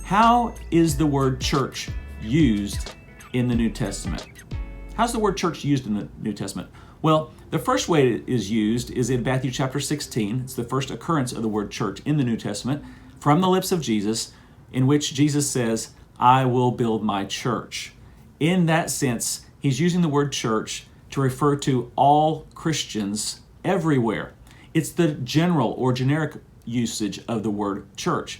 How is the word church used in the New Testament? How's the word church used in the New Testament? Well, the first way it is used is in Matthew chapter 16. It's the first occurrence of the word church in the New Testament from the lips of Jesus, in which Jesus says, I will build my church. In that sense, he's using the word church to refer to all Christians everywhere. It's the general or generic usage of the word church.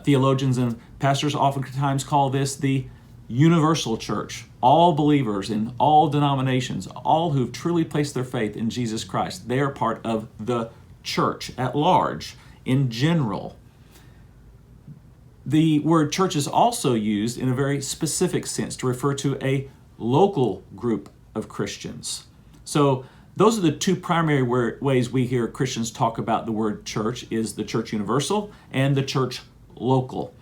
Theologians and pastors oftentimes call this the universal church. All believers in all denominations, all who've truly placed their faith in Jesus Christ, they are part of the church at large, in general. The word church is also used in a very specific sense to refer to a local group of Christians. So those are the two primary ways we hear Christians talk about the word church, is the church universal and the church local.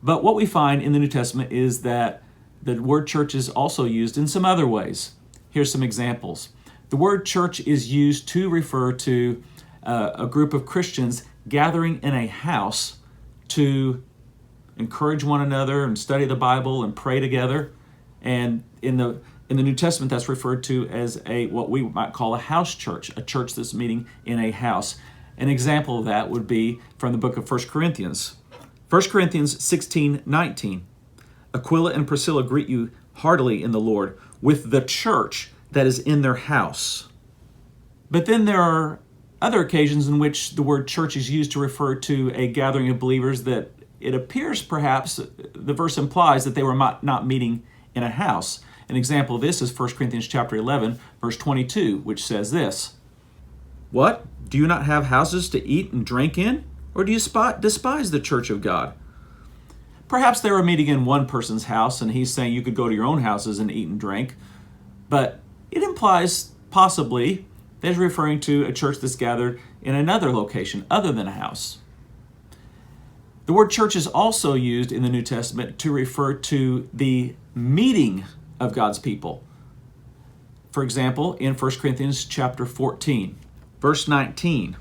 But what we find in the New Testament is that the word church is also used in some other ways. Here's some examples. The word church is used to refer to a group of Christians gathering in a house to encourage one another and study the Bible and pray together. And in the New Testament, that's referred to as what we might call a house church, a church that's meeting in a house. An example of that would be from the book of 1 Corinthians. 1 Corinthians 16:19. Aquila and Priscilla greet you heartily in the Lord with the church that is in their house. But then there are other occasions in which the word church is used to refer to a gathering of believers that it appears perhaps the verse implies that they were not meeting in a house. An example of this is 1 Corinthians chapter 11, verse 22, which says this: What? Do you not have houses to eat and drink in? Or do you despise the church of God? Perhaps they were meeting in one person's house, and he's saying you could go to your own houses and eat and drink. But it implies possibly that he's referring to a church that's gathered in another location other than a house. The word church is also used in the New Testament to refer to the meeting of God's people. For example, in 1 Corinthians chapter 14, verse 19.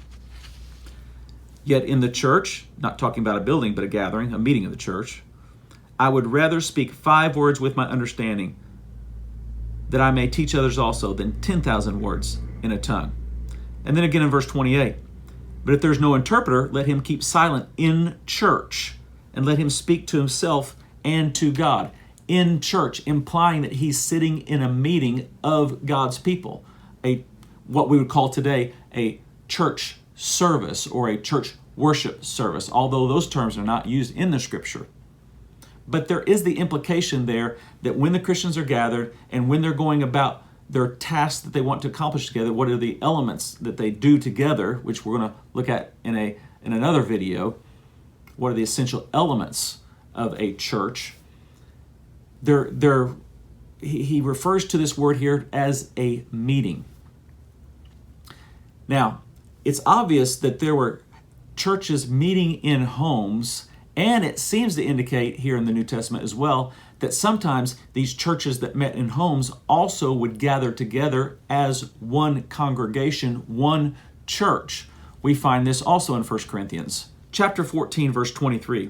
Yet in the church, not talking about a building, but a gathering, a meeting of the church, I would rather speak 5 words with my understanding, that I may teach others also, than 10,000 words in a tongue. And then again in verse 28, but if there's no interpreter, let him keep silent in church, and let him speak to himself and to God. In church, implying that he's sitting in a meeting of God's people, what we would call today a church service or a church worship service, although those terms are not used in the scripture. But there is the implication there that when the Christians are gathered and when they're going about their tasks that they want to accomplish together, what are the elements that they do together, which we're going to look at in another video. What are the essential elements of a church? He refers to this word here as a meeting. Now, it's obvious that there were churches meeting in homes, and it seems to indicate here in the New Testament as well that sometimes these churches that met in homes also would gather together as one congregation, one church. We find this also in 1 Corinthians chapter 14, verse 23.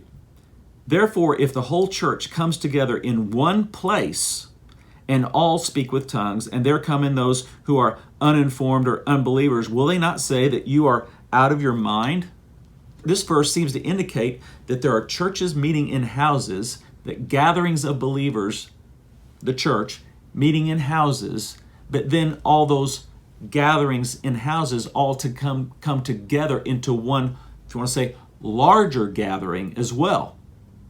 Therefore, if the whole church comes together in one place and all speak with tongues, and there come in those who are uninformed or unbelievers, will they not say that you are out of your mind? This verse seems to indicate that there are churches meeting in houses, that gatherings of believers, the church, meeting in houses, but then all those gatherings in houses all to come together into one, if you want to say, larger gathering as well.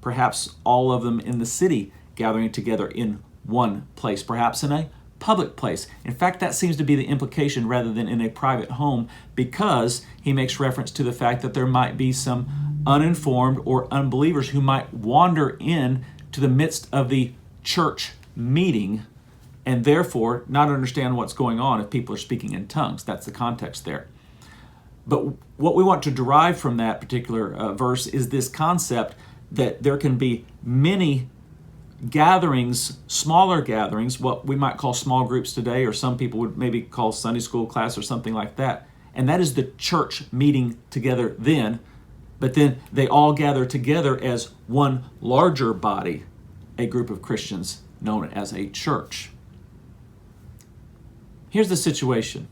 Perhaps all of them in the city gathering together in one place, perhaps in a public place. In fact, that seems to be the implication rather than in a private home, because he makes reference to the fact that there might be some uninformed or unbelievers who might wander in to the midst of the church meeting and therefore not understand what's going on if people are speaking in tongues. That's the context there. But what we want to derive from that particular verse is this concept that there can be many gatherings, smaller gatherings, what we might call small groups today, or some people would maybe call Sunday school class or something like that. And that is the church meeting together then. but then they all gather together as one larger body, a group of Christians known as a church. Here's the situation.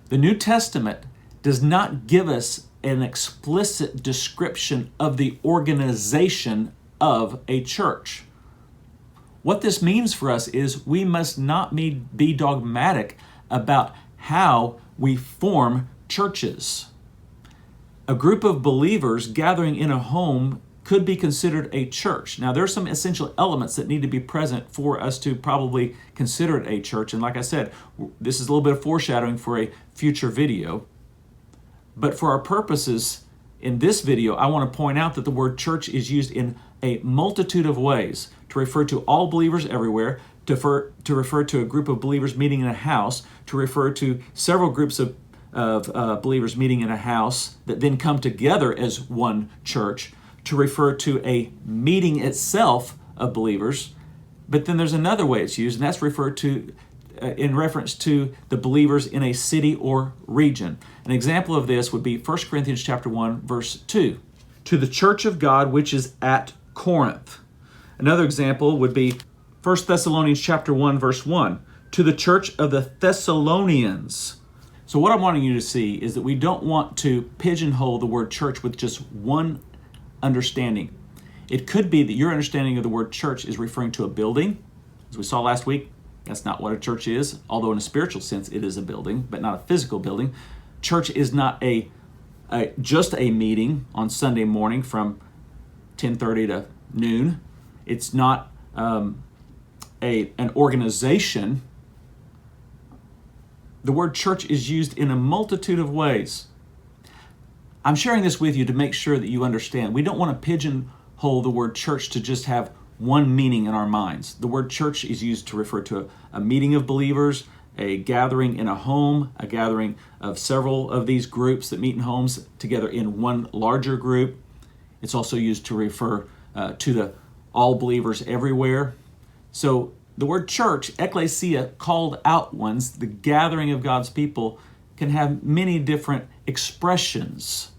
The New Testament does not give us an explicit description of the organization of a church. What this means for us is we must not be dogmatic about how we form churches. A group of believers gathering in a home could be considered a church. Now, there are some essential elements that need to be present for us to probably consider it a church. And like I said, this is a little bit of foreshadowing for a future video. But for our purposes in this video, I want to point out that the word church is used in a multitude of ways to refer to all believers everywhere, to refer to a group of believers meeting in a house, to refer to several groups of believers meeting in a house that then come together as one church, to refer to a meeting itself of believers. But then there's another way it's used, and that's referred to in reference to the believers in a city or region. An example of this would be 1 Corinthians chapter 1, verse 2. To the church of God which is at Corinth. Another example would be 1 Thessalonians chapter 1, verse 1. To the church of the Thessalonians. So what I'm wanting you to see is that we don't want to pigeonhole the word church with just one understanding. It could be that your understanding of the word church is referring to a building. As we saw last week, that's not what a church is, although in a spiritual sense it is a building, but not a physical building. Church is not just a meeting on Sunday morning from 10:30 to noon. It's not an organization. The word church is used in a multitude of ways. I'm sharing this with you to make sure that you understand. We don't want to pigeonhole the word church to just have one meaning in our minds. The word church is used to refer to a meeting of believers, a gathering in a home, a gathering of several of these groups that meet in homes together in one larger group. It's also used to refer to the all believers everywhere. So the word church, ecclesia, called out ones, the gathering of God's people, can have many different expressions.